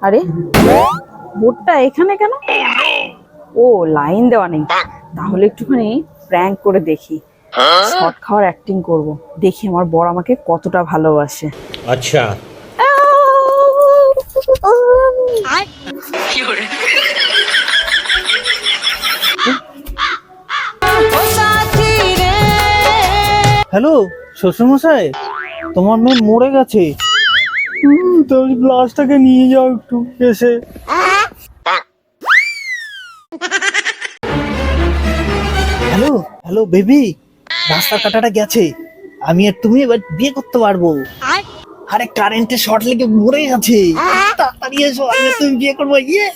আরে বোর্ডটা এখানে কেন? ও লাইন দেওয়া নেই, তাহলে একটুখানি প্র্যাঙ্ক করে দেখি, শর্ট খাওয়ার অ্যাক্টিং করব, দেখি আমার বর আমাকে কতটা ভালোবাসে। अच्छा হ্যালো শ্বশুরমশাই, তোমার মেয়ে মরে গেছে। তো লাশটাকে নিয়ে যাও একটু এসে। হ্যালো হ্যালো বেবি, রাস্তার কাটাটা গেছে, আমি আর তুমি এবার বিয়ে করতে পারবো। আরে কারেন্টে শর্ট লেগে মরে গেছে, তাড়াতাড়ি এসো, আমি আর তুমি বিয়ে করবো। ইয়ে